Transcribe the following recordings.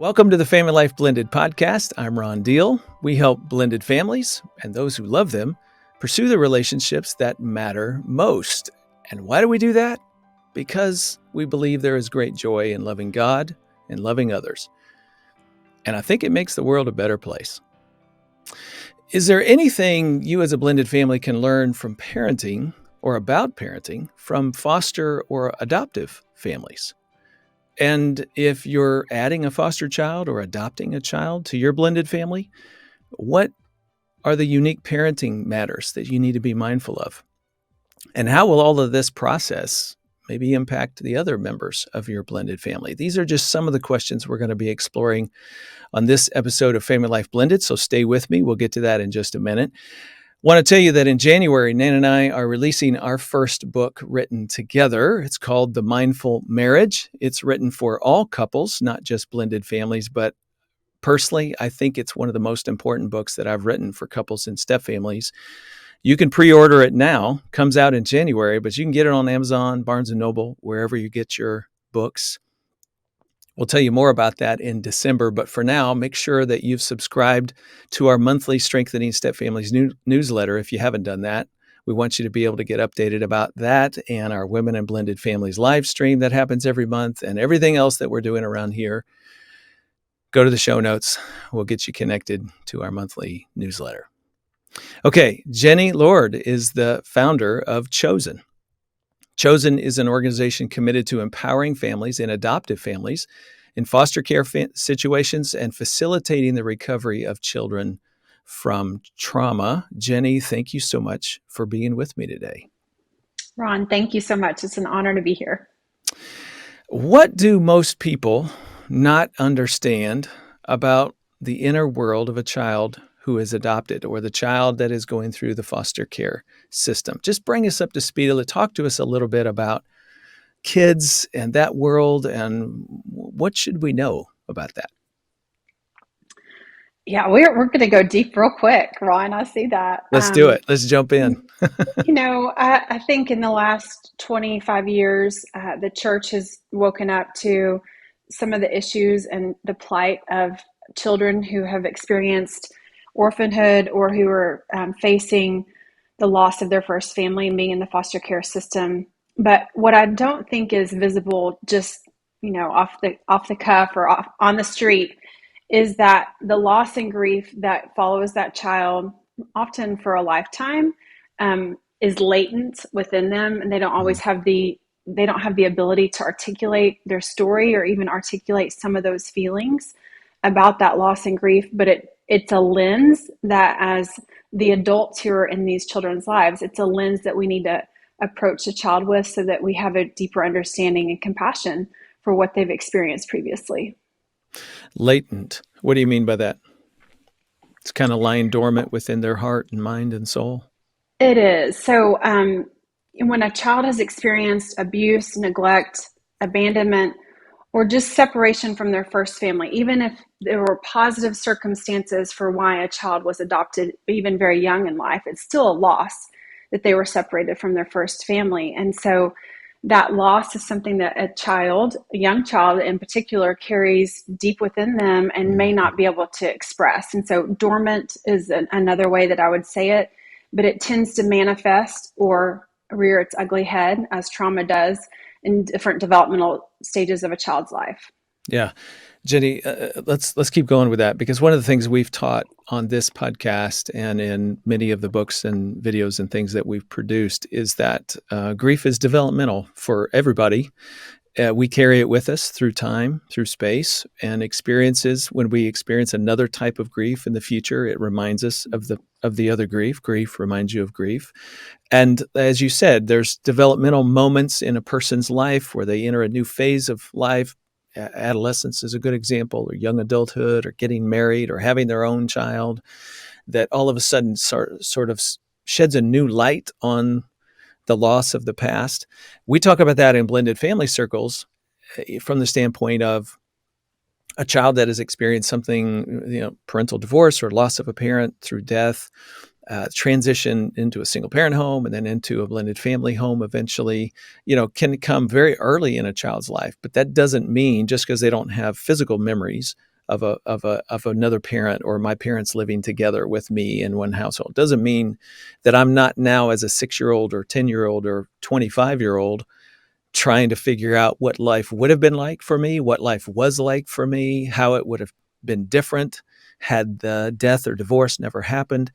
Welcome to the Family Life Blended podcast. I'm Ron Deal. We help blended families and those who love them pursue the relationships that matter most. And why do we do that? Because we believe there is great joy in loving God and loving others. And I think it makes the world a better place. Is there anything you as a blended family can learn from parenting or about parenting from foster or adoptive families? And if you're adding a foster child or adopting a child to your blended family, what are the unique parenting matters that you need to be mindful of? And how will all of this process maybe impact the other members of your blended family? These are just some of the questions we're going to be exploring on this episode of Family Life Blended. So stay with me. We'll get to that in just a minute. Want to tell you that in January, Nan and I are releasing our first book written together. It's called The Mindful Marriage. It's written for all couples, not just blended families, but personally, I think it's one of the most important books that I've written for couples and step families. You can pre-order it now. Comes out in January, but you can get it on Amazon, Barnes & Noble, wherever you get your books. We'll tell you more about that in December, but for now, make sure that you've subscribed to our monthly Strengthening Step Families newsletter if you haven't done that. We want you to be able to get updated about that and our Women and Blended Families live stream that happens every month and everything else that we're doing around here. Go to the show notes. We'll get you connected to our monthly newsletter. Okay, Jenni Lord is the founder of Chosen. Chosen is an organization committed to empowering families and adoptive families in foster care situations and facilitating the recovery of children from trauma. Jenni, thank you so much for being with me today. Ron, thank you so much. It's an honor to be here. What do most people not understand about the inner world of a child who is adopted or the child that is going through the foster care system? Just bring us up to speed. Talk to us a little bit about kids and that world and what should we know about that? Yeah, we're going to go deep real quick, Ron. I see that. Let's do it. Let's jump in. I think in the last 25 years, the church has woken up to some of the issues and the plight of children who have experienced orphanhood or who are facing the loss of their first family and being in the foster care system. But what I don't think is visible just, off the cuff or on the street is that the loss and grief that follows that child, often for a lifetime, is latent within them, and they don't always have the ability to articulate their story or even articulate some of those feelings about that loss and grief. But it's a lens that, as the adults who are in these children's lives, it's a lens that we need to approach the child with so that we have a deeper understanding and compassion for what they've experienced previously. Latent. What do you mean by that? It's kind of lying dormant within their heart and mind and soul. It is. So when a child has experienced abuse, neglect, abandonment, or just separation from their first family, even if there were positive circumstances for why a child was adopted, even very young in life, it's still a loss that they were separated from their first family. And so that loss is something that a young child in particular, carries deep within them and may not be able to express. And so dormant is another way that I would say it, but it tends to manifest or rear its ugly head, as trauma does, in different developmental stages of a child's life. Yeah. Jenni, let's keep going with that, because one of the things we've taught on this podcast and in many of the books and videos and things that we've produced is that grief is developmental for everybody. We carry it with us through time, through space, and experiences. When we experience another type of grief in the future, it reminds us of the other grief. Grief reminds you of grief. And as you said, there's developmental moments in a person's life where they enter a new phase of life. Adolescence is a good example, or young adulthood, or getting married, or having their own child, that all of a sudden sort of sheds a new light on the loss of the past. We talk about that in blended family circles from the standpoint of a child that has experienced something, parental divorce or loss of a parent through death, transition into a single parent home and then into a blended family home eventually, can come very early in a child's life. But that doesn't mean just because they don't have physical memories of another parent or my parents living together with me in one household. Doesn't mean that I'm not now, as a 6-year-old or 10-year-old or 25-year-old, trying to figure out what life would have been like for me, what life was like for me, how it would have been different had the death or divorce never happened.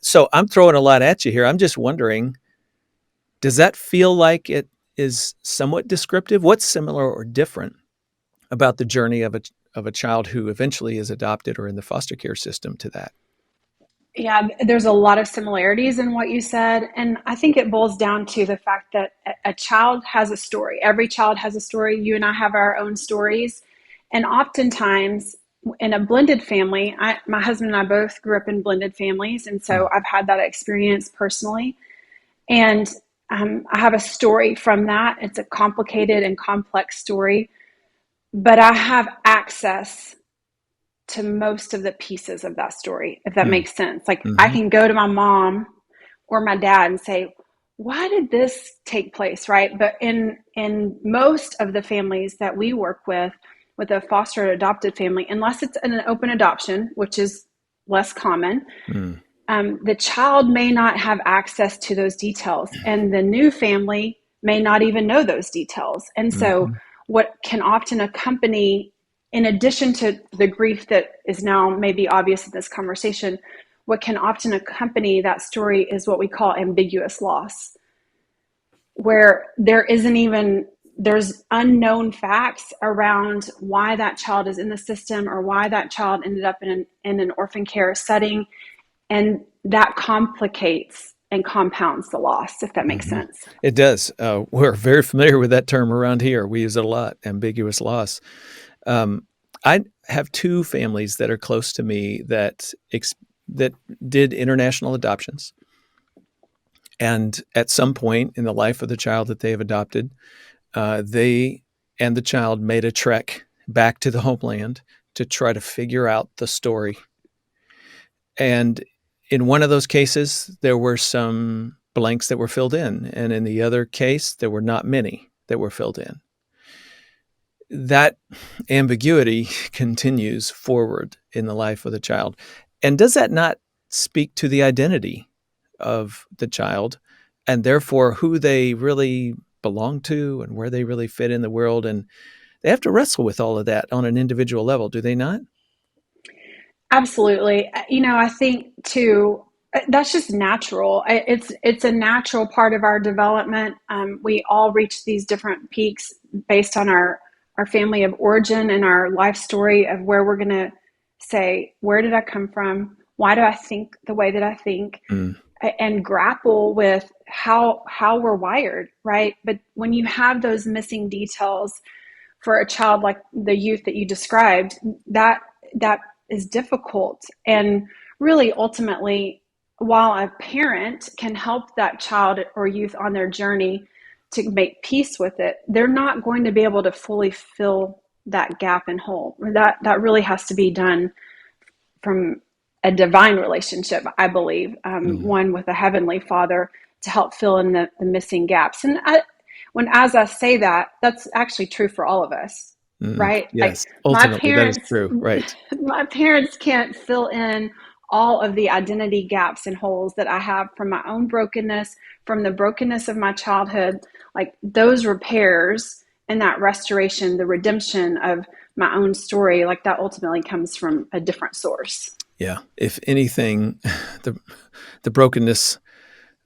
So I'm throwing a lot at you here. I'm just wondering, does that feel like it is somewhat descriptive? What's similar or different about the journey of a child who eventually is adopted or in the foster care system to that? Yeah, there's a lot of similarities in what you said. And I think it boils down to the fact that a child has a story. Every child has a story. You and I have our own stories. And oftentimes in a blended family, my husband and I both grew up in blended families. And so I've had that experience personally. And I have a story from that. It's a complicated and complex story, but I have access to most of the pieces of that story, if that Mm. makes sense. Like I Mm-hmm. can go to my mom or my dad and say, why did this take place? Right. But in most of the families that we work with a foster or adopted family, unless it's an open adoption, which is less common, Mm. the child may not have access to those details, and the new family may not even know those details. And so, Mm-hmm. what can often accompany, in addition to the grief that is now maybe obvious in this conversation, what can often accompany that story is what we call ambiguous loss, where there's unknown facts around why that child is in the system or why that child ended up in an orphan care setting, and that complicates and compounds the loss, if that makes Mm-hmm. sense. It does. We're very familiar with that term around here. We use it a lot, ambiguous loss. I have 2 families that are close to me that did international adoptions. And at some point in the life of the child that they have adopted, they and the child made a trek back to the homeland to try to figure out the story. And in one of those cases, there were some blanks that were filled in. And in the other case, there were not many that were filled in. That ambiguity continues forward in the life of the child. And does that not speak to the identity of the child and therefore who they really belong to and where they really fit in the world? And they have to wrestle with all of that on an individual level, do they not? Absolutely. I think too, that's just natural. It's a natural part of our development. We all reach these different peaks based on our family of origin and our life story of where we're going to say, where did I come from? Why do I think the way that I think? Mm. And grapple with how we're wired, right? But when you have those missing details for a child like the youth that you described, that is difficult. And really, ultimately, while a parent can help that child or youth on their journey to make peace with it, they're not going to be able to fully fill that gap and hole. That really has to be done from a divine relationship, I believe, Mm. one with a heavenly Father to help fill in the missing gaps. And as I say that, that's actually true for all of us, Mm. right? Like Yes, ultimately, that is true. Right. my parents can't fill in all of the identity gaps and holes that I have from my own brokenness, from the brokenness of my childhood. Like those repairs and that restoration, the redemption of my own story, like that ultimately comes from a different source. Yeah. If anything, the the brokenness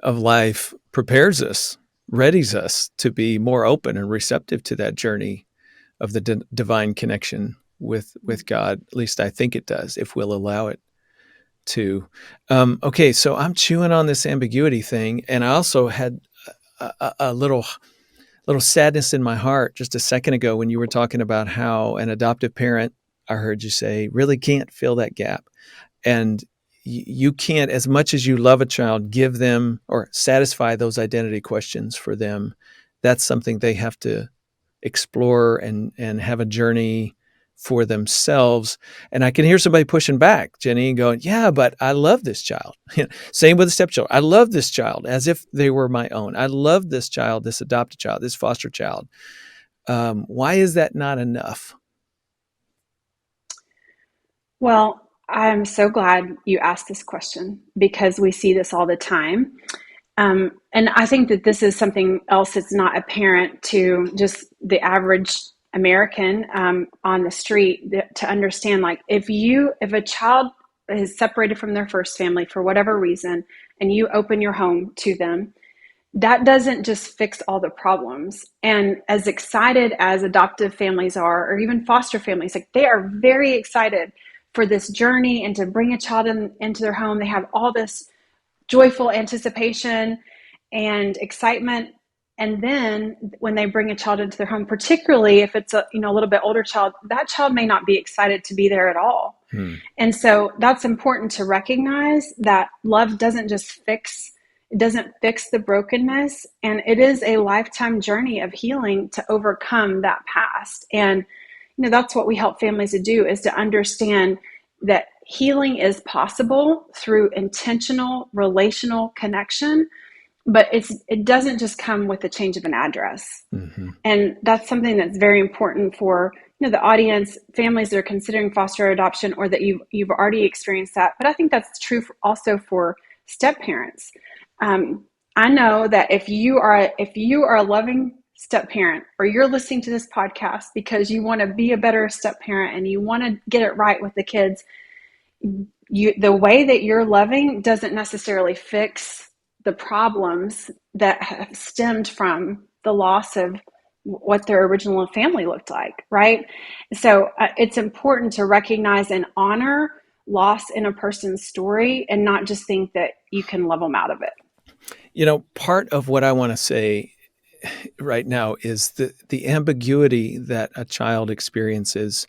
of life prepares us, readies us to be more open and receptive to that journey of the divine connection with God. At least I think it does, if we'll allow it to. Okay, so I'm chewing on this ambiguity thing, and I also had a little sadness in my heart just a second ago when you were talking about how an adoptive parent, I heard you say, really can't fill that gap. And you can't, as much as you love a child, give them or satisfy those identity questions for them. That's something they have to explore and have a journey for themselves. And I can hear somebody pushing back, Jenni, and going, yeah, but I love this child. Same with the stepchild. I love this child as if they were my own. I love this child, this adopted child, this foster child. Why is that not enough? Well, I'm so glad you asked this question because we see this all the time. And I think that this is something else that's not apparent to just the average American on the street to understand. Like, if a child is separated from their first family for whatever reason, and you open your home to them, that doesn't just fix all the problems. And as excited as adoptive families are, or even foster families, like they are very excited for this journey and to bring a child into their home. They have all this joyful anticipation and excitement. And then when they bring a child into their home, particularly if it's a little bit older child, that child may not be excited to be there at all. And so that's important to recognize that love doesn't fix the brokenness. And it is a lifetime journey of healing to overcome that past. And, that's what we help families to do, is to understand that healing is possible through intentional relational connection, but it doesn't just come with the change of an address. Mm-hmm. And that's something that's very important for the audience, families that are considering foster adoption, or that you've already experienced that. But I think that's true also for step parents. I know that if you are a loving step parent, or you're listening to this podcast because you want to be a better step parent and you want to get it right with the kids, the way that you're loving doesn't necessarily fix the problems that have stemmed from the loss of what their original family looked like, right? So it's important to recognize and honor loss in a person's story, and not just think that you can love them out of it. Part of what I want to say right now is the ambiguity that a child experiences.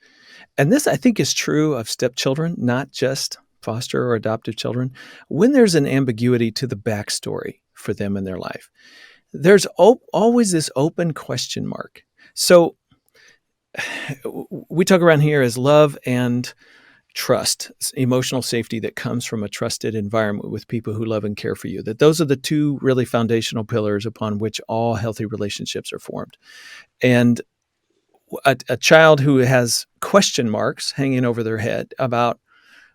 And this, I think, is true of stepchildren, not just foster or adoptive children. When there's an ambiguity to the backstory for them in their life, there's always this open question mark. So we talk around here as love and trust, emotional safety that comes from a trusted environment with people who love and care for you. That those are the two really foundational pillars upon which all healthy relationships are formed. And a child who has question marks hanging over their head about,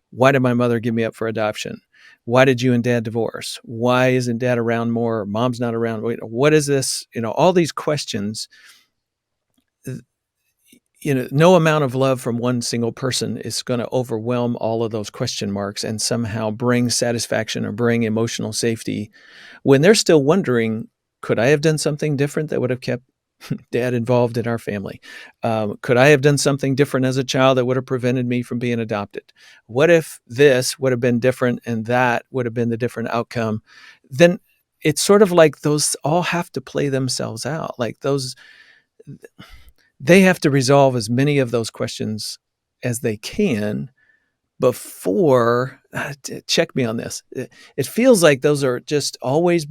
why did my mother give me up for adoption? Why did you and dad divorce? Why isn't dad around more? Mom's not around. What is this? All these questions. No amount of love from one single person is going to overwhelm all of those question marks and somehow bring satisfaction or bring emotional safety when they're still wondering, could I have done something different that would have kept dad involved in our family? Could I have done something different as a child that would have prevented me from being adopted? What if this would have been different and that would have been the different outcome? Then it's sort of like those all have to play themselves out. Like they have to resolve as many of those questions as they can before, check me on this. It feels like those are just always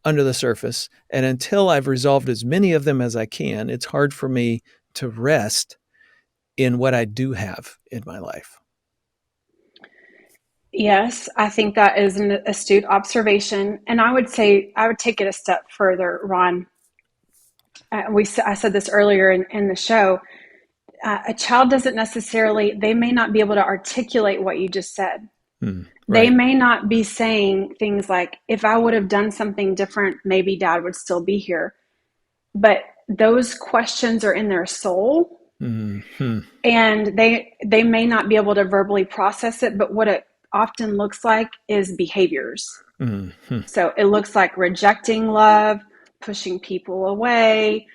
under the surface. And until I've resolved as many of them as I can, it's hard for me to rest in what I do have in my life. Yes, I think that is an astute observation. And I would take it a step further, Ron. I said this earlier in the show. A child they may not be able to articulate what you just said. Right. They may not be saying things like, if I would have done something different, maybe dad would still be here. But those questions are in their soul. Mm-hmm. And they may not be able to verbally process it, but what it often looks like is behaviors. Mm-hmm. So it looks like rejecting love, pushing people away,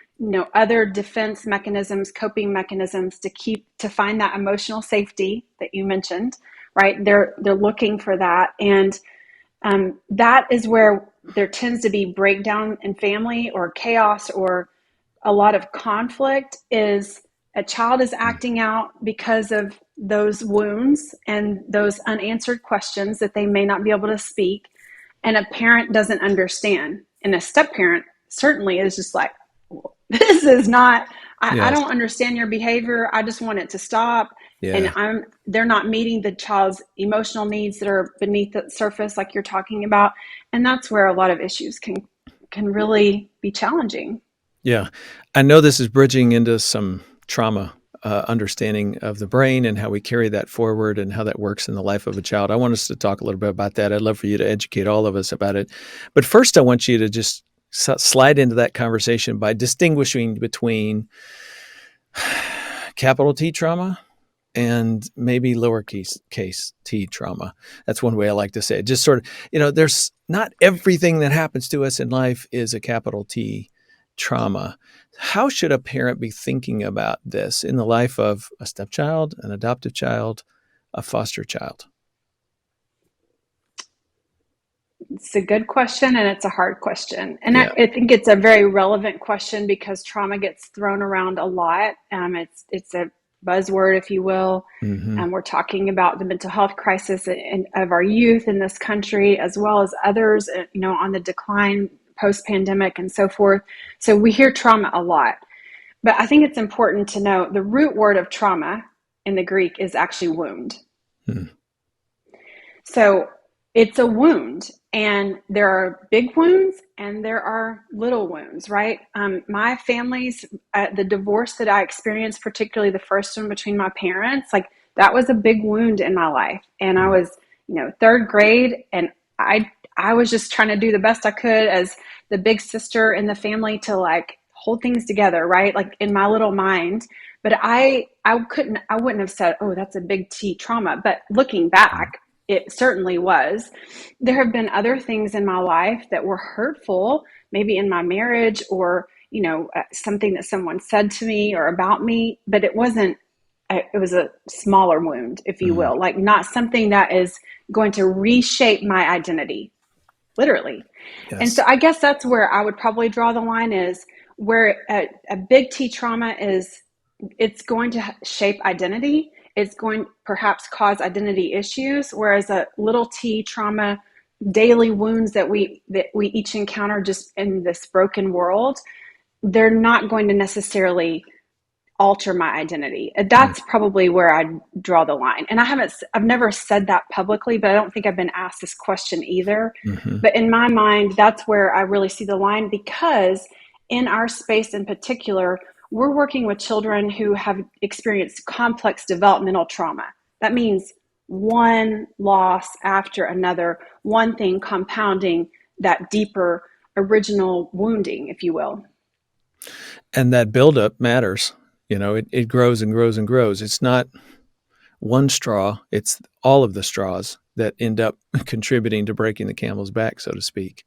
other defense mechanisms, coping mechanisms to find that emotional safety that you mentioned, right? They're looking for that. And that is where there tends to be breakdown in family, or chaos, or a lot of conflict. Is a child is acting out because of those wounds and those unanswered questions that they may not be able to speak, and a parent doesn't understand. And a step parent certainly is just like, this is not, I don't understand your behavior. I just want it to stop. Yeah. And they're not meeting the child's emotional needs that are beneath the surface, like you're talking about. And that's where a lot of issues can really be challenging. Yeah. I know this is bridging into some trauma understanding of the brain and how we carry that forward and how that works in the life of a child. I want us to talk a little bit about that. I'd love for you to educate all of us about it. But first, I want you to just slide into that conversation by distinguishing between capital T trauma and maybe lowercase case t trauma. That's one way I like to say it. Just sort of, there's not everything that happens to us in life is a capital T trauma. How should a parent be thinking about this in the life of a stepchild, an adoptive child, a foster child? It's a good question, and it's a hard question. And Yeah. I think it's a very relevant question because trauma gets thrown around a lot. It's a buzzword, if you will. Mm-hmm. We're talking about the mental health crisis of our youth in this country, as well as others, on the decline post-pandemic and so forth. So we hear trauma a lot. But I think it's important to know the root word of trauma in the Greek is actually wound. Mm. So it's a wound, and there are big wounds and there are little wounds, right? My family's, the divorce that I experienced, particularly the first one between my parents, like that was a big wound in my life. And I was, third grade, and I was just trying to do the best I could as the big sister in the family to like hold things together, right? Like in my little mind. But I wouldn't have said, oh, that's a big T trauma. But looking back, it certainly was. There have been other things in my life that were hurtful, maybe in my marriage or, something that someone said to me or about me, but it wasn't, it was a smaller wound, if you will, like not something that is going to reshape my identity, literally. And Yes. so I guess that's where I would probably draw the line, is where a big T trauma is, it's going to shape identity. It's going perhaps cause identity issues, whereas a little T trauma, daily wounds that we each encounter just in this broken world, they're not going to necessarily alter my identity. That's probably where I draw the line. And I've never said that publicly, but I don't think I've been asked this question either. Mm-hmm. But in my mind, that's where I really see the line, because in our space in particular, we're working with children who have experienced complex developmental trauma. That means one loss after another, one thing compounding that deeper original wounding, if you will. And that buildup matters. It grows and grows and grows. It's not one straw, it's all of the straws that end up contributing to breaking the camel's back, so to speak.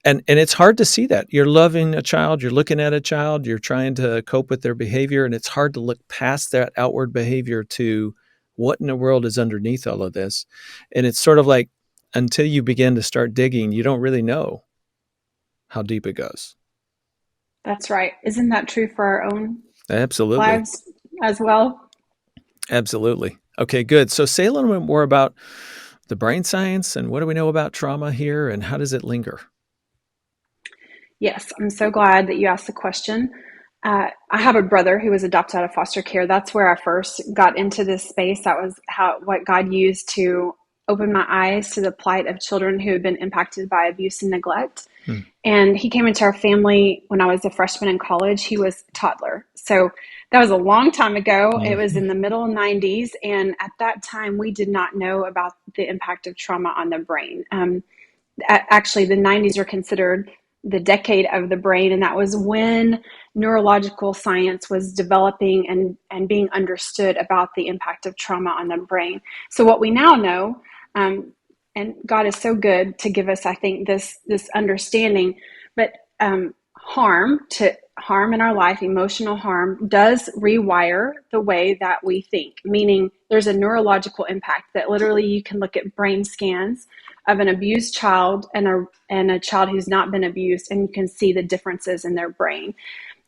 And it's hard to see that. You're loving a child, you're looking at a child, you're trying to cope with their behavior, and it's hard to look past that outward behavior to what in the world is underneath all of this. And it's sort of like until you begin to start digging, you don't really know how deep it goes. That's right. Isn't that true for our own Absolutely. lives as well? Absolutely. Okay, good. So say a little bit more about the brain science and what do we know about trauma here and how does it linger? Yes, I'm so glad that you asked the question. I have a brother who was adopted out of foster care. That's where I first got into this space. That was what God used to open my eyes to the plight of children who had been impacted by abuse and neglect. And he came into our family when I was a freshman in college. He was a toddler. So that was a long time ago. It was in the middle 90s. And at that time, we did not know about the impact of trauma on the brain. Actually, the 90s are considered the decade of the brain. And that was when neurological science was developing and being understood about the impact of trauma on the brain. So what we now know, and God is so good to give us, I think, this understanding. But harm in our life, emotional harm, does rewire the way that we think. Meaning, there's a neurological impact that literally you can look at brain scans of an abused child and a child who's not been abused, and you can see the differences in their brain.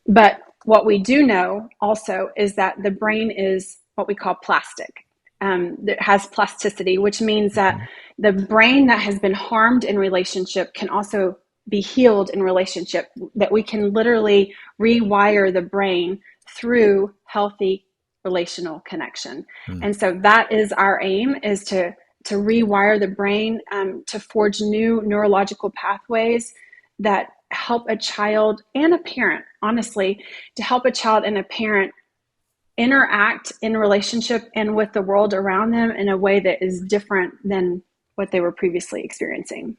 But what we do know also is that the brain is what we call plastic. It has plasticity, which means that the brain that has been harmed in relationship can also be healed in relationship, that we can literally rewire the brain through healthy relational connection. And so that is our aim, is to rewire the brain, to forge new neurological pathways that help a child and a parent, honestly, to help a child and a parent interact in relationship and with the world around them in a way that is different than what they were previously experiencing.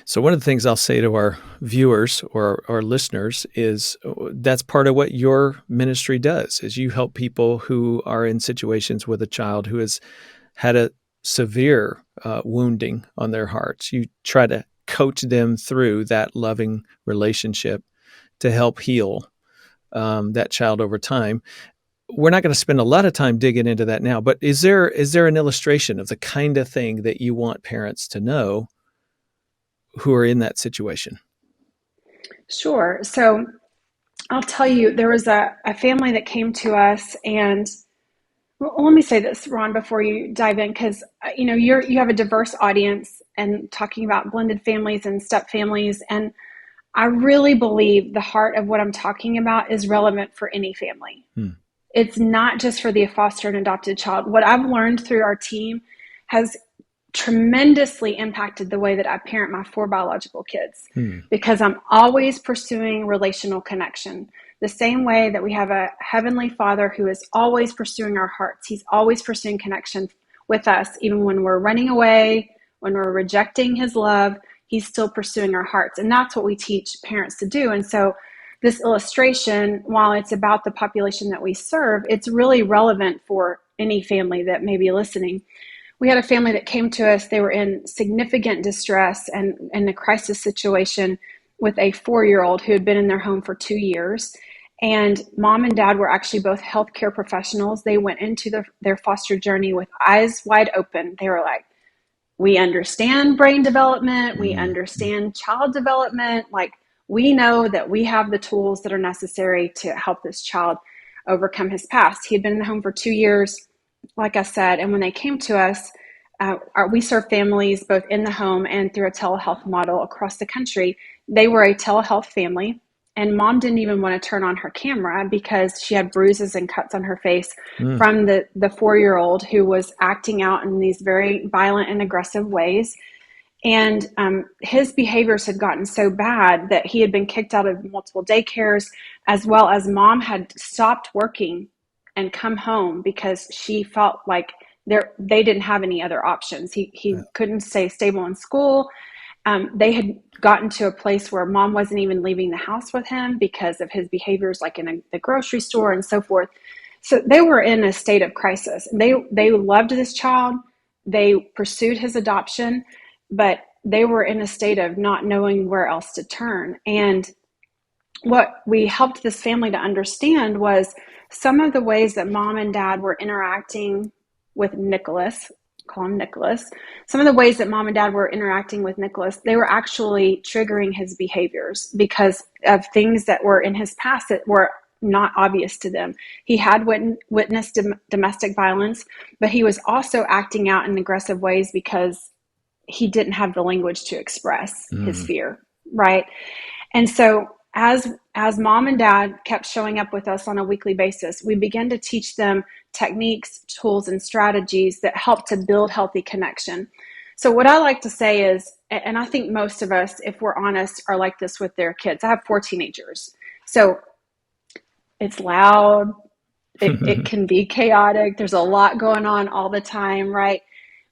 So one of the things I'll say to our viewers or our listeners is that's part of what your ministry does, is you help people who are in situations with a child who has had a severe wounding on their hearts. You try to coach them through that loving relationship to help heal that child over time. We're not going to spend a lot of time digging into that now, but is there an illustration of the kind of thing that you want parents to know who are in that situation? Sure. So I'll tell you, there was a family that came to us, and well, let me say this, Ron, before you dive in, because you have a diverse audience and talking about blended families and step families, and I really believe the heart of what I'm talking about is relevant for any family. It's not just for the foster and adopted child. What I've learned through our team has tremendously impacted the way that I parent my 4 biological kids, because I'm always pursuing relational connection. The same way that we have a heavenly Father who is always pursuing our hearts. He's always pursuing connection with us, even when we're running away, when we're rejecting his love, he's still pursuing our hearts. And that's what we teach parents to do. And so this illustration, while it's about the population that we serve, it's really relevant for any family that may be listening. We had a family that came to us. They were in significant distress and in a crisis situation with a 4-year-old who had been in their home for 2 years. And mom and dad were actually both healthcare professionals. They went into their foster journey with eyes wide open. They were like, we understand brain development. We understand child development. Like, we know that we have the tools that are necessary to help this child overcome his past. He had been in the home for 2 years, like I said, and when they came to us, we serve families both in the home and through a telehealth model across the country. They were a telehealth family, and mom didn't even want to turn on her camera because she had bruises and cuts on her face from the 4-year-old who was acting out in these very violent and aggressive ways. And his behaviors had gotten so bad that he had been kicked out of multiple daycares, as well as mom had stopped working and come home because she felt like they didn't have any other options. He couldn't stay stable in school. They had gotten to a place where mom wasn't even leaving the house with him because of his behaviors, like in the grocery store and so forth. So they were in a state of crisis. They loved this child. They pursued his adoption, but they were in a state of not knowing where else to turn. And what we helped this family to understand was some of the ways that mom and dad were interacting with Nicholas, call him Nicholas. Some of the ways that mom and dad were interacting with Nicholas, they were actually triggering his behaviors because of things that were in his past that were not obvious to them. He had witnessed domestic violence, but he was also acting out in aggressive ways because he didn't have the language to express his fear, right? And so as mom and dad kept showing up with us on a weekly basis, we began to teach them techniques, tools, and strategies that help to build healthy connection. So what I like to say is, and I think most of us, if we're honest, are like this with their kids. I have 4 teenagers. So it's loud. It can be chaotic. There's a lot going on all the time, right?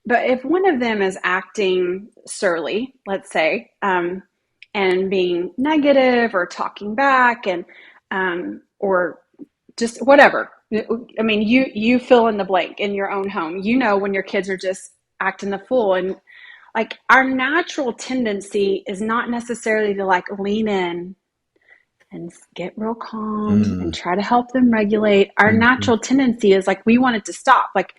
But if one of them is acting surly, let's say, and being negative or talking back and or just whatever. I mean, you fill in the blank in your own home. You know when your kids are just acting the fool. And like, our natural tendency is not necessarily to like lean in and get real calm and try to help them regulate. Our natural tendency is like, we want it to stop, like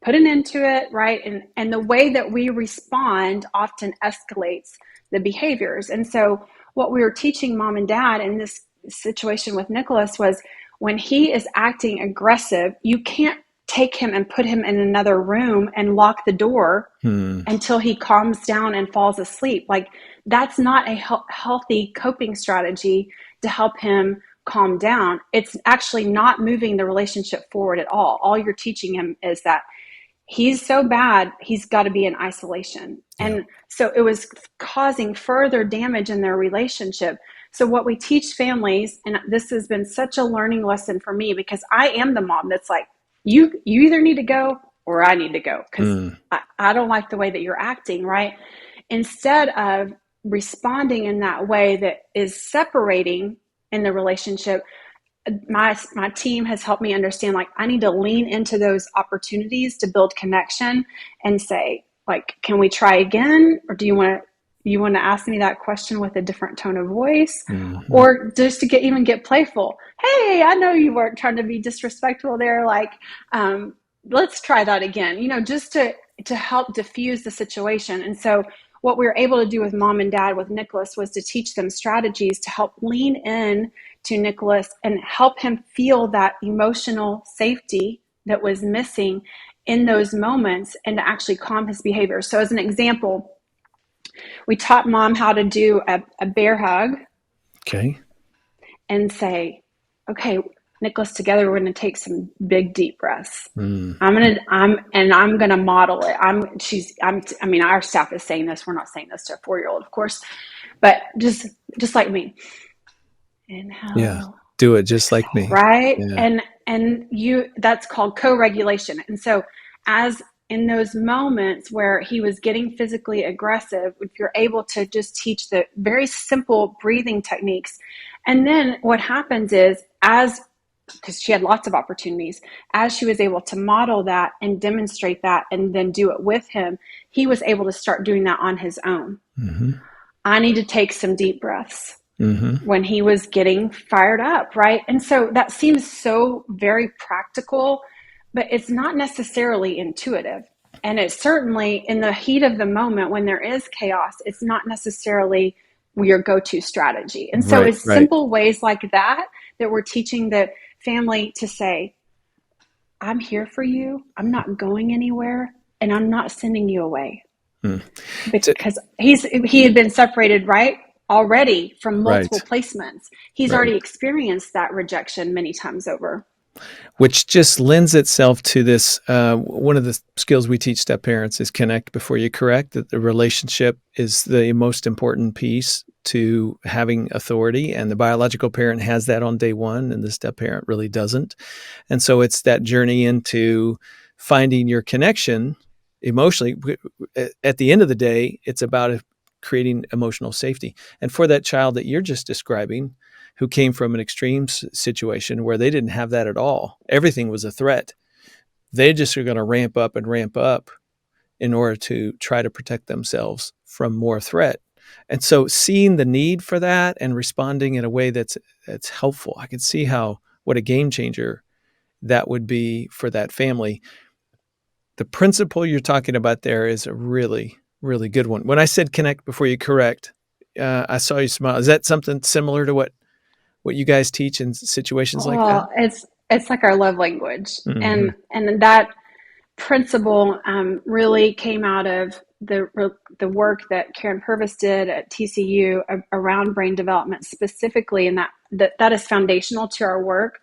put an end to it, right? And the way that we respond often escalates the behaviors. And so what we were teaching mom and dad in this situation with Nicholas was, when he is acting aggressive, you can't take him and put him in another room and lock the door until he calms down and falls asleep. Like, that's not a healthy coping strategy to help him calm down. It's actually not moving the relationship forward at all. All you're teaching him is that he's so bad, he's got to be in isolation. Yeah. And so it was causing further damage in their relationship. So what we teach families, and this has been such a learning lesson for me, because I am the mom that's like, you either need to go or I need to go, because I don't like the way that you're acting, right? Instead of responding in that way that is separating in the relationship, my team has helped me understand, like, I need to lean into those opportunities to build connection and say, like, can we try again? Or do you want to ask me that question with a different tone of voice? Or just to get playful. Hey, I know you weren't trying to be disrespectful there. Like, let's try that again, just to help diffuse the situation. And so what we were able to do with mom and dad with Nicholas was to teach them strategies to help lean in to Nicholas and help him feel that emotional safety that was missing in those moments, and to actually calm his behavior. So as an example, we taught mom how to do a bear hug. Okay. And say, okay, Nicholas, together we're going to take some big deep breaths. I'm gonna model it. Our staff is saying this. We're not saying this to a 4-year-old, of course, but just like me. Inhale. Yeah. Do it just like me. Right. Yeah. And that's called co-regulation. And so as in those moments where he was getting physically aggressive, if you're able to just teach the very simple breathing techniques, and then what happens is, because she had lots of opportunities, as she was able to model that and demonstrate that and then do it with him, he was able to start doing that on his own. I need to take some deep breaths. When he was getting fired up, right? And so that seems so very practical, but it's not necessarily intuitive. And it's certainly in the heat of the moment when there is chaos, it's not necessarily your go-to strategy. And so it's simple ways like that we're teaching the family to say, I'm here for you. I'm not going anywhere, and I'm not sending you away. Because he had been separated, right? Already from multiple placements. He's already experienced that rejection many times over. Which just lends itself to this. One of the skills we teach step parents is connect before you correct, that the relationship is the most important piece to having authority. And the biological parent has that on day one, and the step parent really doesn't. And so it's that journey into finding your connection emotionally. At the end of the day, it's about creating emotional safety. And for that child that you're just describing, who came from an extreme situation where they didn't have that at all, everything was a threat, they just are going to ramp up in order to try to protect themselves from more threat. And so seeing the need for that and responding in a way that's helpful, I can see what a game changer that would be for that family. The principle you're talking about there is a really, really good one. When I said connect before you correct, I saw you smile. Is that something similar to what you guys teach in situations like that? It's like our love language. And that principle really came out of the work that Karen Purvis did at TCU around brain development specifically, and that is foundational to our work.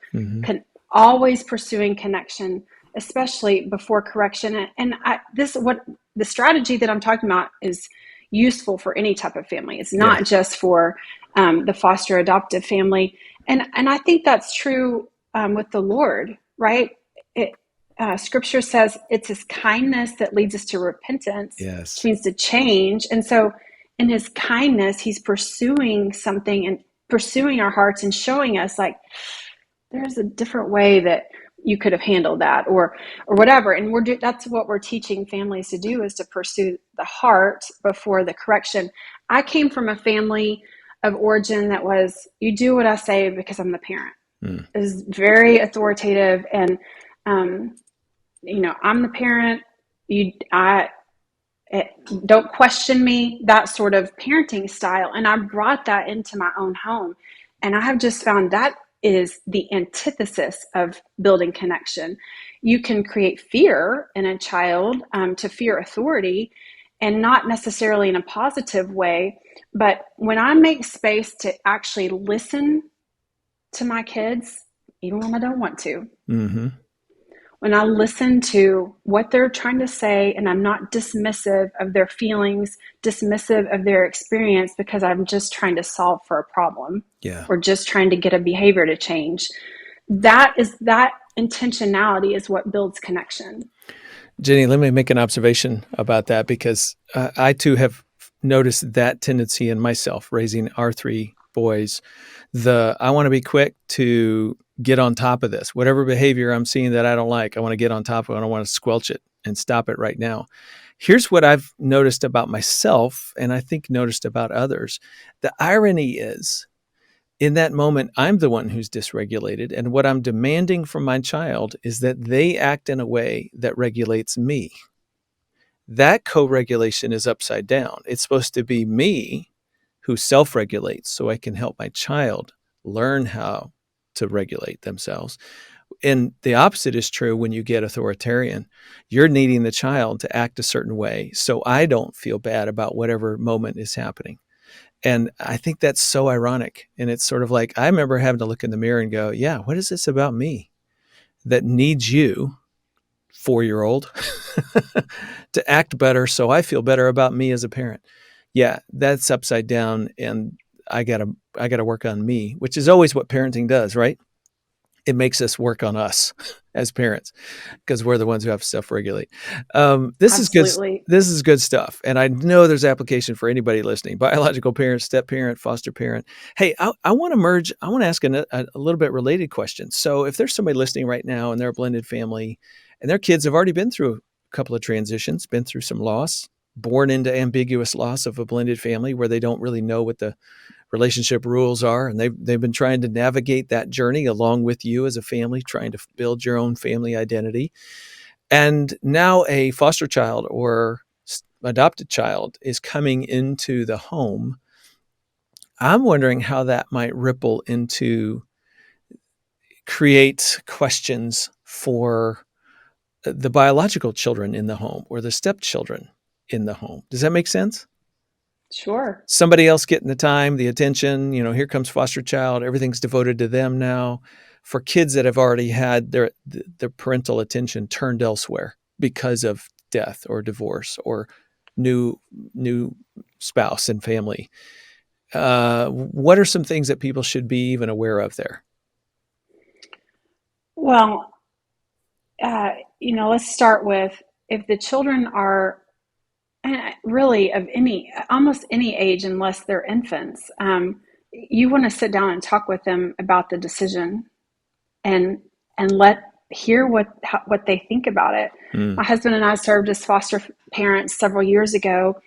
Always pursuing connection, especially before correction. And what the strategy that I'm talking about is useful for any type of family. It's not just for the foster adoptive family. And I think that's true with the Lord, right? Scripture says it's his kindness that leads us to repentance, which means to change. And so in his kindness, he's pursuing something and pursuing our hearts and showing us, like, there's a different way that you could have handled that, or whatever. And that's what we're teaching families to do, is to pursue the heart before the correction. I came from a family of origin that was, you do what I say because I'm the parent. It was very authoritative, and I'm the parent. Don't question me, that sort of parenting style. And I brought that into my own home. And I have just found that is the antithesis of building connection. You can create fear in a child, to fear authority, and not necessarily in a positive way. But when I make space to actually listen to my kids, even when I don't want to, when when I listen to what they're trying to say and I'm not dismissive of their feelings, dismissive of their experience because I'm just trying to solve for a problem Yeah. or just trying to get a behavior to change. That intentionality is what builds connection. Jenni, let me make an observation about that because I too have noticed that tendency in myself raising our three boys. I want to be quick to get on top of this. Whatever behavior I'm seeing that I don't like, I want to get on top of it. I want to squelch it and stop it right now. Here's what I've noticed about myself, and I think noticed about others. The irony is, in that moment, I'm the one who's dysregulated. And what I'm demanding from my child is that they act in a way that regulates me. That co regulation is upside down. It's supposed to be me who self regulates so I can help my child learn how to regulate themselves. And the opposite is true when you get authoritarian. You're needing the child to act a certain way so I don't feel bad about whatever moment is happening. And I think that's so ironic. And it's sort of like, I remember having to look in the mirror and go, yeah, what is this about me that needs you, 4-year-old, to act better so I feel better about me as a parent? Yeah, that's upside down. And I gotta work on me, which is always what parenting does, right? It makes us work on us as parents because we're the ones who have to self-regulate. This is good. Absolutely. This is good stuff, and I know there's application for anybody listening: biological parent, step parent, foster parent. Hey, I want to merge. I want to ask a little bit related question. So, if there's somebody listening right now and they're a blended family, and their kids have already been through a couple of transitions, been through some loss, born into ambiguous loss of a blended family where they don't really know what the relationship rules are, and they've been trying to navigate that journey along with you as a family, trying to build your own family identity. And now a foster child or adopted child is coming into the home. I'm wondering how that might ripple into create questions for the biological children in the home or the stepchildren in the home. Does that make sense? Sure. Somebody else getting the time, the attention, here comes foster child, everything's devoted to them now. For kids that have already had their parental attention turned elsewhere because of death or divorce or new spouse and family. What are some things that people should be even aware of there? Well, let's start with if the children are really of almost any age, unless they're infants, you want to sit down and talk with them about the decision and hear what they think about it. Mm. My husband and I served as foster parents several years ago,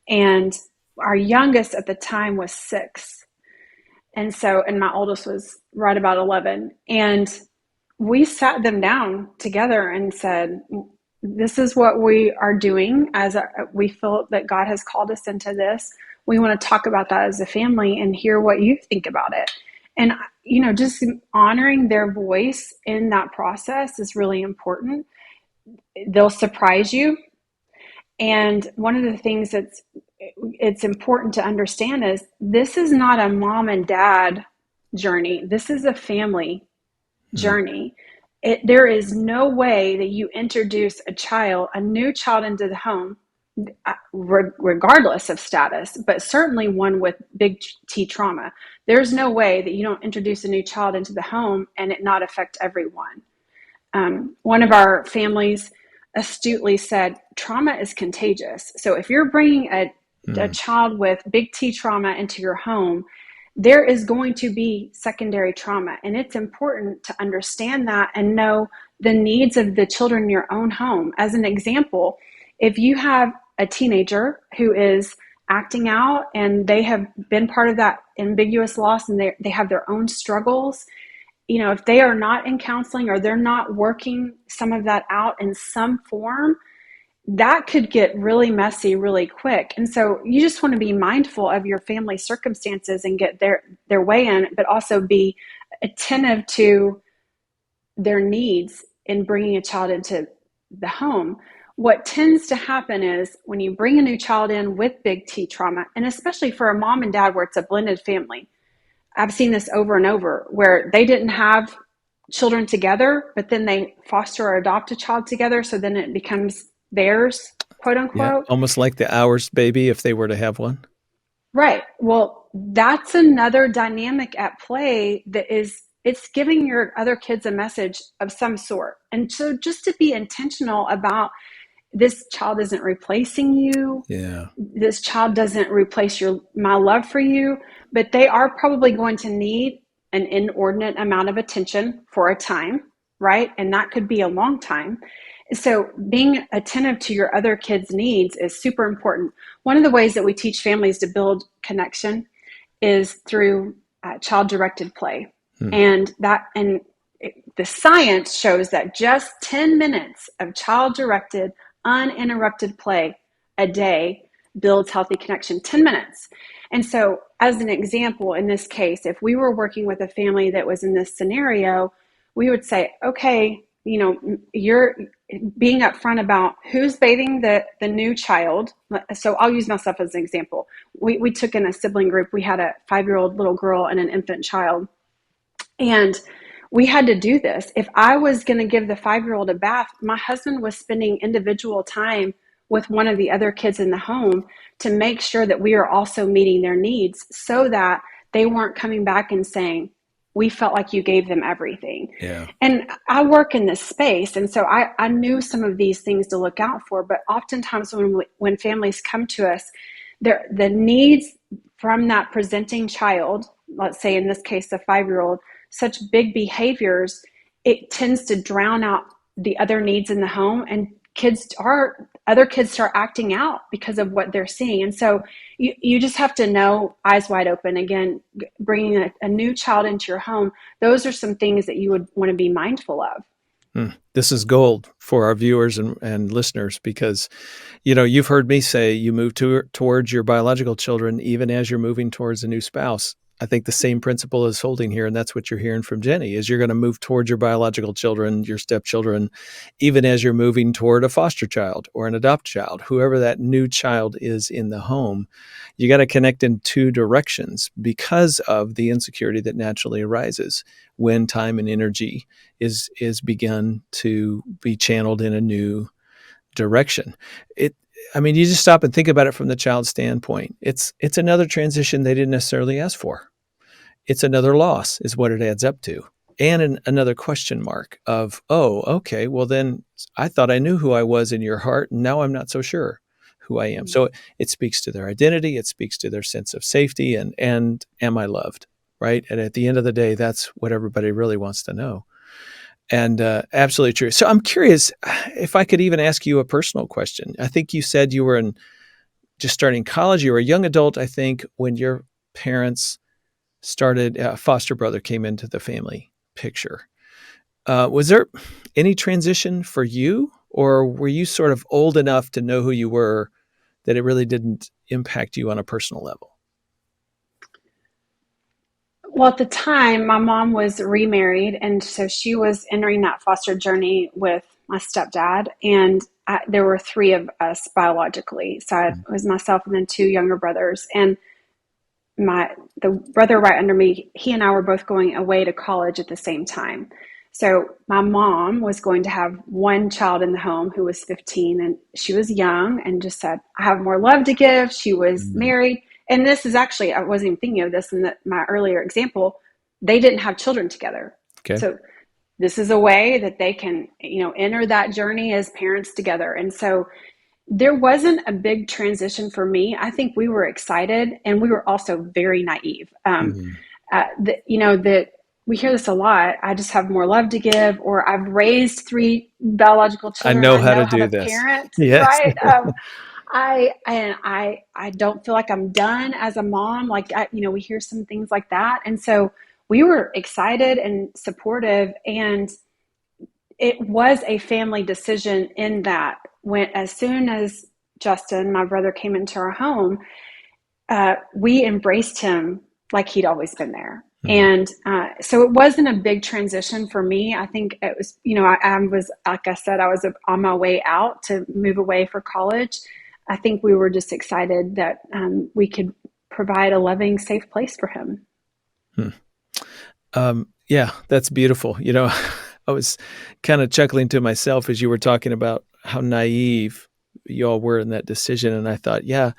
and our youngest at the time was 6. And my oldest was right about 11. And we sat them down together and said, this is what we are doing we feel that God has called us into this. We want to talk about that as a family and hear what you think about it. And, just honoring their voice in that process is really important. They'll surprise you. And one of the things it's important to understand is this is not a mom and dad journey. This is a family Mm. journey. There is no way that you introduce a new child into the home, regardless of status, but certainly one with big T trauma. There's no way that you don't introduce a new child into the home and it not affect everyone. One of our families astutely said, trauma is contagious. So if you're bringing a child with big T trauma into your home, there is going to be secondary trauma. And it's important to understand that and know the needs of the children in your own home. As an example, if you have a teenager who is acting out and they have been part of that ambiguous loss and they have their own struggles, if they are not in counseling or they're not working some of that out in some form, that could get really messy really quick. And so you just want to be mindful of your family circumstances and get their way in, but also be attentive to their needs in bringing a child into the home. What tends to happen is when you bring a new child in with big T trauma, and especially for a mom and dad where it's a blended family, I've seen this over and over where they didn't have children together, but then they foster or adopt a child together. So then it becomes theirs, quote Yeah, unquote. almost like the ours baby if they were to have one. Right. Well, that's another dynamic at play that is, it's giving your other kids a message of some sort. And so just to be intentional about, this child isn't replacing you. Yeah. This child doesn't replace my love for you, but they are probably going to need an inordinate amount of attention for a time, right? And that could be a long time. So being attentive to your other kids' needs is super important. One of the ways that we teach families to build connection is through child-directed play. Hmm. And the science shows that just 10 minutes of child-directed, uninterrupted play a day builds healthy connection. 10 minutes. And so, as an example, in this case, if we were working with a family that was in this scenario, we would say, okay, you're being upfront about who's bathing the new child. So I'll use myself as an example. We took in a sibling group. We had a 5-year-old little girl and an infant child. And we had to do this. If I was going to give the 5-year-old a bath, my husband was spending individual time with one of the other kids in the home to make sure that we are also meeting their needs so that they weren't coming back and saying, we felt like you gave them everything. Yeah. And I work in this space. And so I knew some of these things to look out for. But oftentimes when families come to us, the needs from that presenting child, let's say in this case, the 5-year-old, such big behaviors, it tends to drown out the other needs in the home, and other kids start acting out because of what they're seeing. And so you just have to know, eyes wide open, again, bringing a new child into your home, those are some things that you would want to be mindful of. This is gold for our viewers and listeners because, you've heard me say you move towards your biological children even as you're moving towards a new spouse. I think the same principle is holding here, and that's what you're hearing from Jenni, is you're going to move towards your biological children, your stepchildren, even as you're moving toward a foster child or an adopt child, whoever that new child is in the home. You got to connect in two directions because of the insecurity that naturally arises when time and energy is begun to be channeled in a new direction. You just stop and think about it from the child's standpoint. It's another transition they didn't necessarily ask for. It's another loss is what it adds up to. And another question mark of, oh, okay, well then I thought I knew who I was in your heart, and now I'm not so sure who I am. So it speaks to their identity. It speaks to their sense of safety and am I loved, right? And at the end of the day, that's what everybody really wants to know. And absolutely true. So I'm curious if I could even ask you a personal question. I think you said you were just starting college. You were a young adult, I think, when your parents started, a foster brother came into the family picture. Was there any transition for you, or were you sort of old enough to know who you were that it really didn't impact you on a personal level? Well, at the time, my mom was remarried, and so she was entering that foster journey with my stepdad, and there were 3 of us biologically. So it was myself and then 2 younger brothers, and the brother right under me, he and I were both going away to college at the same time. So my mom was going to have one child in the home who was 15, and she was young and just said, I have more love to give. She was married. And this is actually, I wasn't even thinking of this in my earlier example. They didn't have children together. Okay. So this is a way that they can, enter that journey as parents together. And so there wasn't a big transition for me. I think we were excited, and we were also very naive. That we hear this a lot. I just have more love to give, or I've raised 3 biological I children. know I how know to how do to this. parent, Yes. right? I don't feel like I'm done as a mom. Like, we hear some things like that. And so we were excited and supportive, and it was a family decision in that as soon as Justin, my brother, came into our home, we embraced him like he'd always been there. And so it wasn't a big transition for me. I think it was, I was, like I said, I was on my way out to move away for college. I think we were just excited that we could provide a loving, safe place for him. Yeah, that's beautiful. I was kind of chuckling to myself as you were talking about how naive you all were in that decision. And I thought, yeah,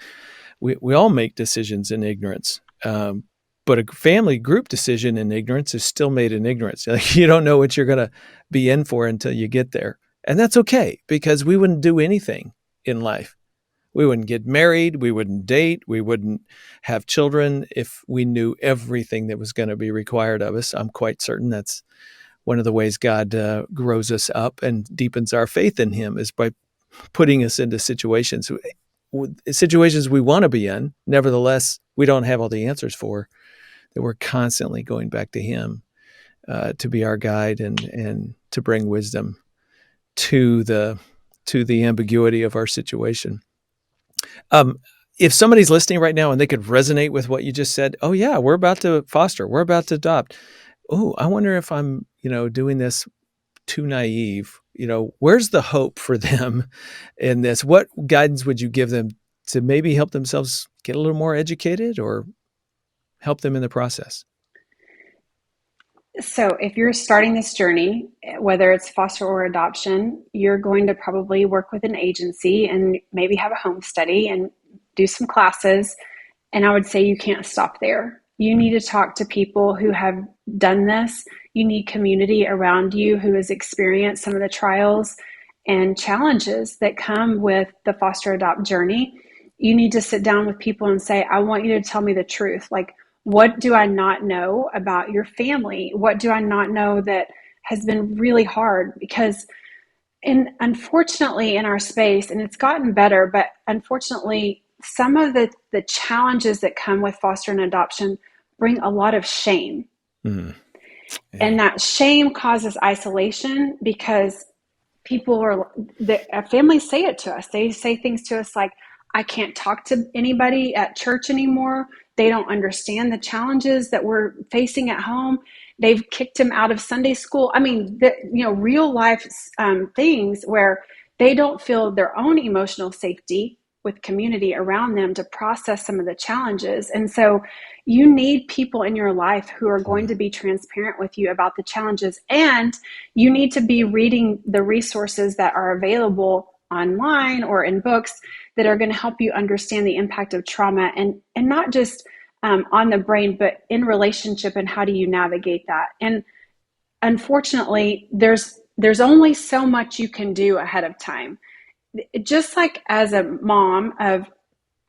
we all make decisions in ignorance. But a family group decision in ignorance is still made in ignorance. Like, you don't know what you're going to be in for until you get there. And that's okay, because we wouldn't do anything in life. We wouldn't get married. We wouldn't date. We wouldn't have children if we knew everything that was going to be required of us. I'm quite certain that's one of the ways God grows us up and deepens our faith in Him, is by putting us into situations we want to be in. Nevertheless, we don't have all the answers for, that we're constantly going back to Him to be our guide and to bring wisdom to the ambiguity of our situation. If somebody's listening right now and they could resonate with what you just said, oh yeah, we're about to foster, we're about to adopt. Oh, I wonder if I'm, doing this too naive. Where's the hope for them in this? What guidance would you give them to maybe help themselves get a little more educated or help them in the process? So, if you're starting this journey, whether it's foster or adoption, you're going to probably work with an agency and maybe have a home study and do some classes. And I would say you can't stop there. You need to talk to people who have done this. You need community around you who has experienced some of the trials and challenges that come with the foster adopt journey. You need to sit down with people and say, I want you to tell me the truth. Like, what do I not know about your family? What do I not know that has been really hard? Because unfortunately in our space, and it's gotten better, but unfortunately some of the challenges that come with foster and adoption bring a lot of shame. Mm, yeah. And that shame causes isolation because people are, families say it to us. They say things to us like, I can't talk to anybody at church anymore. They don't understand the challenges that we're facing at home. They've kicked him out of Sunday school. I mean, real life things where they don't feel their own emotional safety with community around them to process some of the challenges. And so you need people in your life who are going to be transparent with you about the challenges. And you need to be reading the resources that are available online or in books that are going to help you understand the impact of trauma, and not just on the brain, but in relationship, and how do you navigate that. And unfortunately, there's only so much you can do ahead of time. Just like as a mom of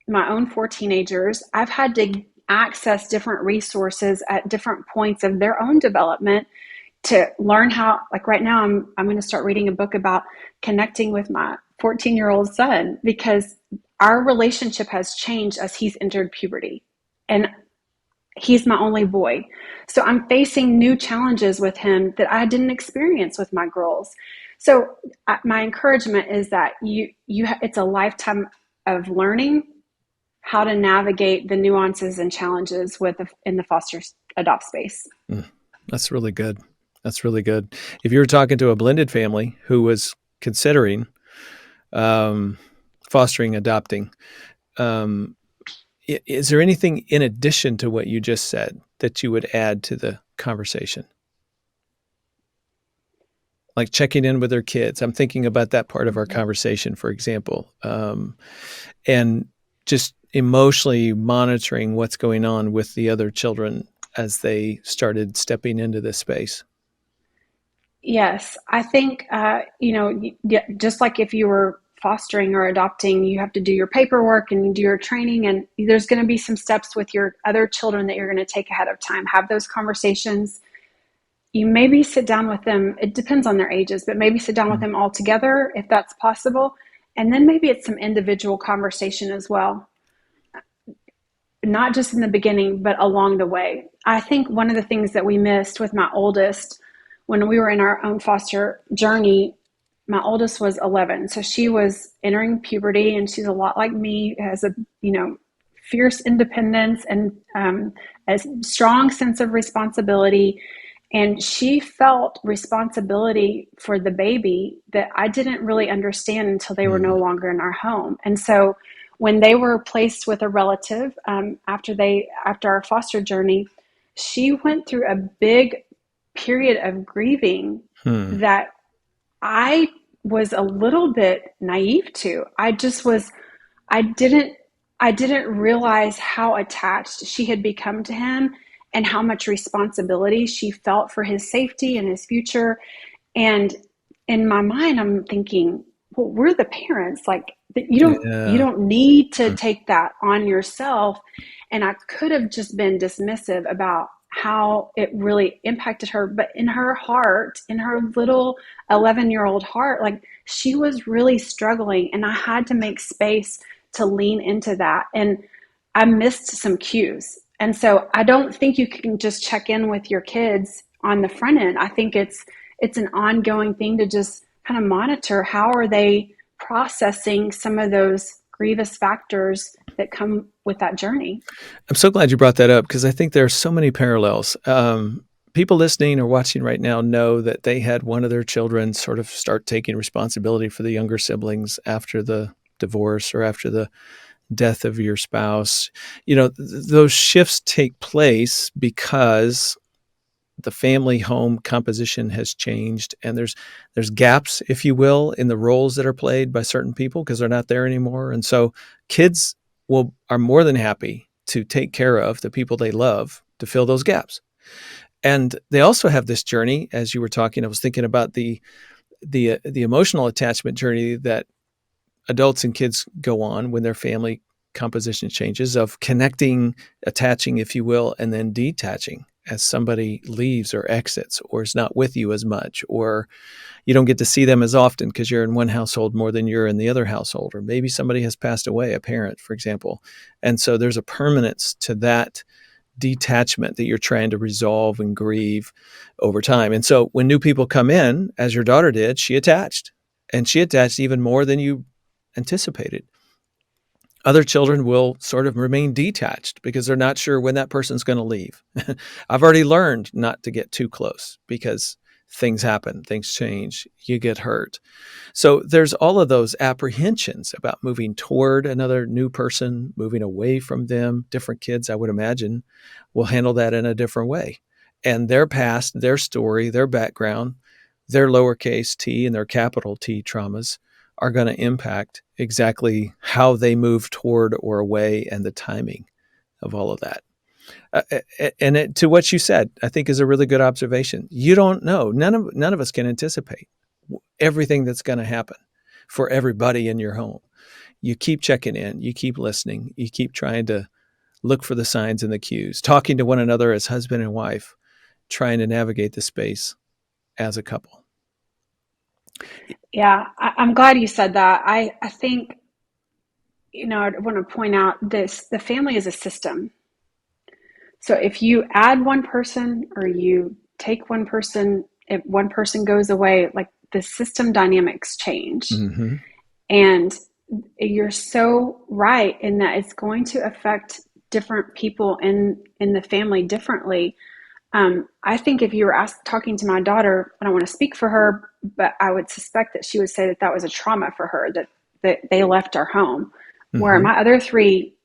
my own 4 teenagers, I've had to access different resources at different points of their own development to learn how, like right now, I'm going to start reading a book about connecting with my 14-year-old son, because our relationship has changed as he's entered puberty. And he's my only boy. So I'm facing new challenges with him that I didn't experience with my girls. So my encouragement is that it's a lifetime of learning how to navigate the nuances and challenges in the foster adopt space. That's really good. That's really good. If you were talking to a blended family who was considering fostering, adopting, is there anything in addition to what you just said that you would add to the conversation? Like checking in with their kids. I'm thinking about that part of our conversation, for example, and just emotionally monitoring what's going on with the other children as they started stepping into this space. Yes, I think, just like if you were fostering or adopting, you have to do your paperwork and you do your training, and there's going to be some steps with your other children that you're going to take ahead of time. Have those conversations. You maybe sit down with them. It depends on their ages, but maybe sit down with them all together if that's possible. And then maybe it's some individual conversation as well, not just in the beginning, but along the way. I think one of the things that we missed with my oldest when we were in our own foster journey, my oldest was 11. So she was entering puberty, and she's a lot like me, has a, fierce independence and a strong sense of responsibility. And she felt responsibility for the baby that I didn't really understand until they were no longer in our home. And so when they were placed with a relative after our foster journey, she went through a big period of grieving Hmm. that I was a little bit naive to. I didn't I didn't realize how attached she had become to him and how much responsibility she felt for his safety and his future. And in my mind, I'm thinking, well, we're the parents. Like, you Yeah. don't need to take that on yourself. And I could have just been dismissive about how it really impacted her. But in her heart, in her little 11-year-old heart, like, she was really struggling. And I had to make space to lean into that. And I missed some cues. And so I don't think you can just check in with your kids on the front end. I think it's an ongoing thing to just kind of monitor how are they processing some of those grievous factors that come with that journey. I'm so glad you brought that up because I think there are so many parallels. People listening or watching right now know that they had one of their children sort of start taking responsibility for the younger siblings after the divorce or after the death of your spouse. Those shifts take place because the family home composition has changed, and there's gaps, if you will, in the roles that are played by certain people because they're not there anymore. And so kids are more than happy to take care of the people they love to fill those gaps. And they also have this journey, as you were talking. I was thinking about the emotional attachment journey that adults and kids go on when their family composition changes, of connecting, attaching, if you will, and then detaching as somebody leaves or exits or is not with you as much, or you don't get to see them as often because you're in one household more than you're in the other household, or maybe somebody has passed away, a parent, for example. And so there's a permanence to that detachment that you're trying to resolve and grieve over time. And so when new people come in, as your daughter did, she attached, and she attached even more than you anticipated. Other children will sort of remain detached because they're not sure when that person's going to leave. I've already learned not to get too close because things happen, things change, you get hurt. So there's all of those apprehensions about moving toward another new person, moving away from them. Different kids, I would imagine, will handle that in a different way. And their past, their story, their background, their lowercase t and their capital T traumas are going to impact exactly how they move toward or away, and the timing of all of that. To what you said, I think is a really good observation. You don't know. None of us can anticipate everything that's going to happen for everybody in your home. You keep checking in, you keep listening, you keep trying to look for the signs and the cues, talking to one another as husband and wife, trying to navigate the space as a couple. Yeah, I'm glad you said that. I think, I want to point out this: the family is a system. So if you add one person or you take one person, if one person goes away, like, the system dynamics change. Mm-hmm. And you're so right in that it's going to affect different people in the family differently. I think if you were talking to my daughter, I don't want to speak for her, but I would suspect that she would say that that was a trauma for her, that they left our home, where Mm-hmm. my other three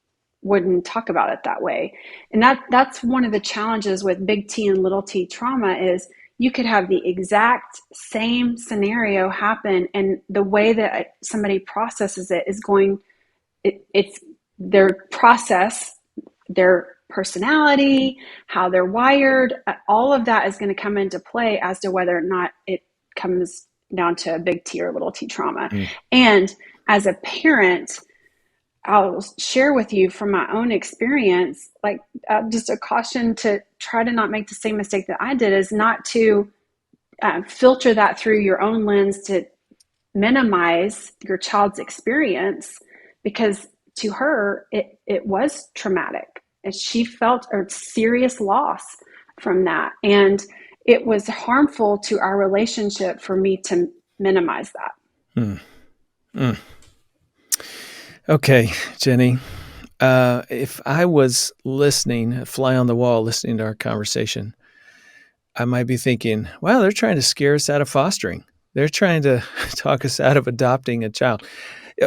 wouldn't talk about it that way. And that's one of the challenges with big T and little t trauma is you could have the exact same scenario happen, and the way that somebody processes it is it's their process, their personality, how they're wired, all of that is going to come into play as to whether or not it comes down to a big T or little t trauma. Mm. And as a parent, I'll share with you from my own experience, like, just a caution to try to not make the same mistake that I did, is not to filter that through your own lens to minimize your child's experience, because to her, it was traumatic. And she felt a serious loss from that. And it was harmful to our relationship for me to minimize that. Mm. Mm. Okay, Jenni. If I was listening, a fly on the wall, listening to our conversation, I might be thinking, wow, they're trying to scare us out of fostering. They're trying to talk us out of adopting a child.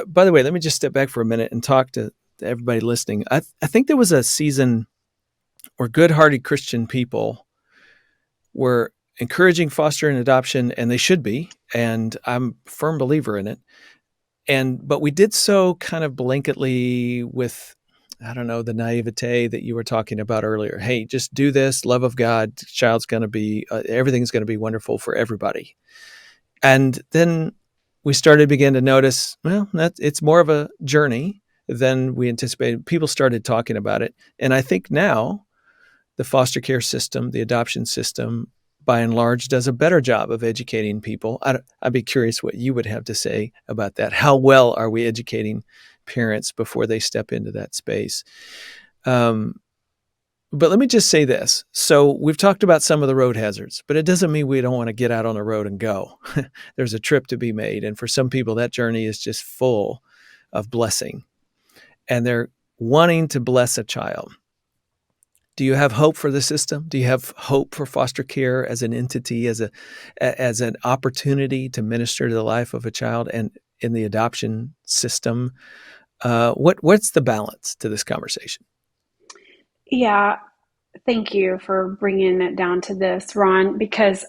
By the way, let me just step back for a minute and talk to everybody listening. I think there was a season where good-hearted Christian people were encouraging foster and adoption, and they should be, and I'm a firm believer in it. But we did so kind of blanketly with, I don't know, the naivete that you were talking about earlier. Hey, just do this, love of God, child's going to be, everything's going to be wonderful for everybody. And then we began to notice, well, it's more of a journey than we anticipated. People started talking about it. And I think now the foster care system, the adoption system, by and large, does a better job of educating people. I'd be curious what you would have to say about that. How well are we educating parents before they step into that space? But let me just say this. So we've talked about some of the road hazards, but it doesn't mean we don't want to get out on the road and go. There's a trip to be made. And for some people, that journey is just full of blessing. And they're wanting to bless a child. Do you have hope for the system? Do you have hope for foster care as an entity, as an opportunity to minister to the life of a child, and in the adoption system? What's the balance to this conversation? Yeah, thank you for bringing it down to this, Ron, because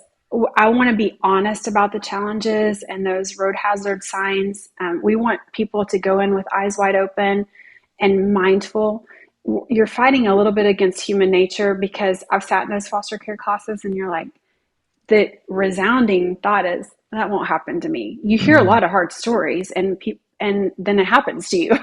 I want to be honest about the challenges and those road hazard signs. We want people to go in with eyes wide open and mindful. You're fighting a little bit against human nature, because I've sat in those foster care classes and you're like, the resounding thought is, that won't happen to me. You hear a lot of hard stories, and then it happens to you.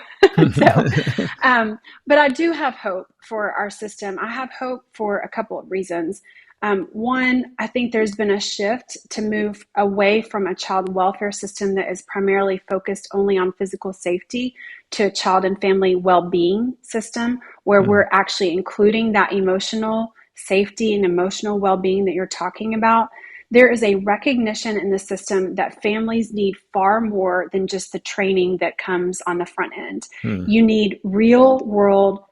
So, but I do have hope for our system. I have hope for a couple of reasons. One, I think there's been a shift to move away from a child welfare system that is primarily focused only on physical safety to a child and family well-being system, where we're actually including that emotional safety and emotional well-being that you're talking about. There is a recognition in the system that families need far more than just the training that comes on the front end. You need real world,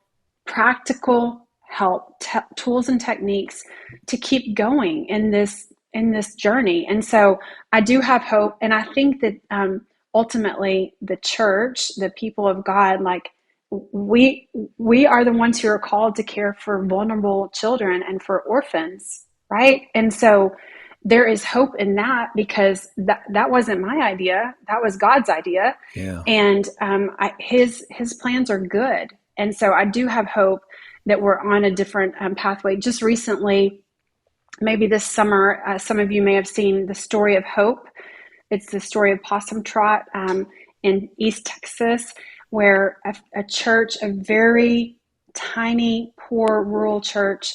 practical help, tools and techniques to keep going in this journey. And so I do have hope. And I think that ultimately the church, the people of God, like, we are the ones who are called to care for vulnerable children and for orphans, right? And so there is hope in that, because that wasn't my idea. That was God's idea. Yeah. And his plans are good. And so I do have hope that we're on a different pathway. Just recently, maybe this summer, some of you may have seen The Story of Hope. It's the story of Possum Trot in East Texas, where a church, a very tiny, poor, rural church,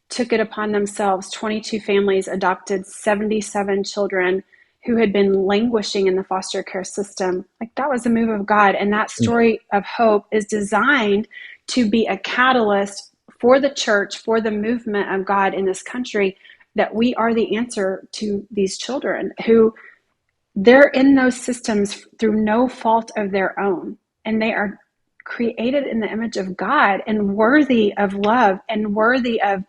took it upon themselves. 22 families adopted 77 children who had been languishing in the foster care system. Like, that was a move of God. And that story of hope is designed to be a catalyst for the church, for the movement of God in this country, that we are the answer to these children who, they're in those systems through no fault of their own. And they are created in the image of God and worthy of love and worthy of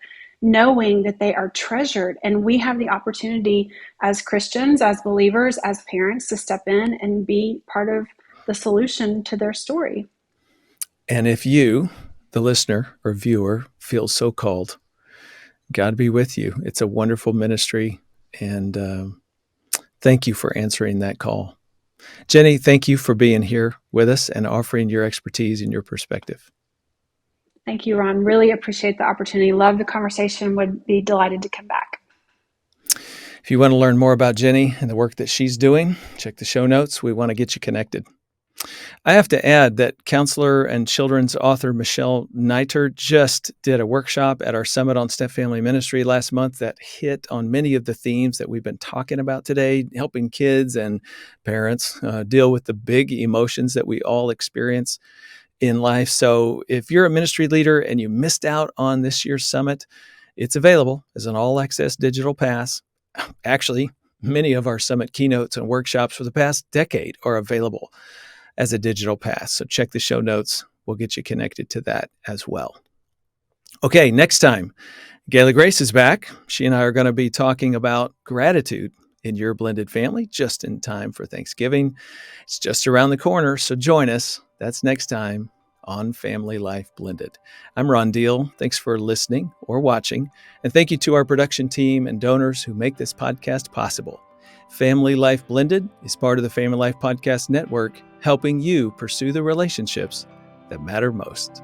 knowing that they are treasured. And we have the opportunity as Christians, as believers, as parents, to step in and be part of the solution to their story. And if you, the listener or viewer, feel so called, God be with you. It's a wonderful ministry. And thank you for answering that call. Jenni, thank you for being here with us and offering your expertise and your perspective. Thank you, Ron. Really appreciate the opportunity. Love the conversation. Would be delighted to come back. If you want to learn more about Jenni and the work that she's doing, check the show notes. We want to get you connected. I have to add that counselor and children's author Michelle Niter just did a workshop at our Summit on Step Family Ministry last month that hit on many of the themes that we've been talking about today, helping kids and parents deal with the big emotions that we all experience in life. So if you're a ministry leader and you missed out on this year's summit, it's available as an all-access digital pass. Actually, many of our summit keynotes and workshops for the past decade are available as a digital pass. So check the show notes. We'll get you connected to that as well. Okay, next time, Gayla Grace is back. She and I are going to be talking about gratitude in your blended family just in time for Thanksgiving. It's just around the corner, so join us. That's next time on Family Life Blended. I'm Ron Deal. Thanks for listening or watching. And thank you to our production team and donors who make this podcast possible. Family Life Blended is part of the Family Life Podcast Network, helping you pursue the relationships that matter most.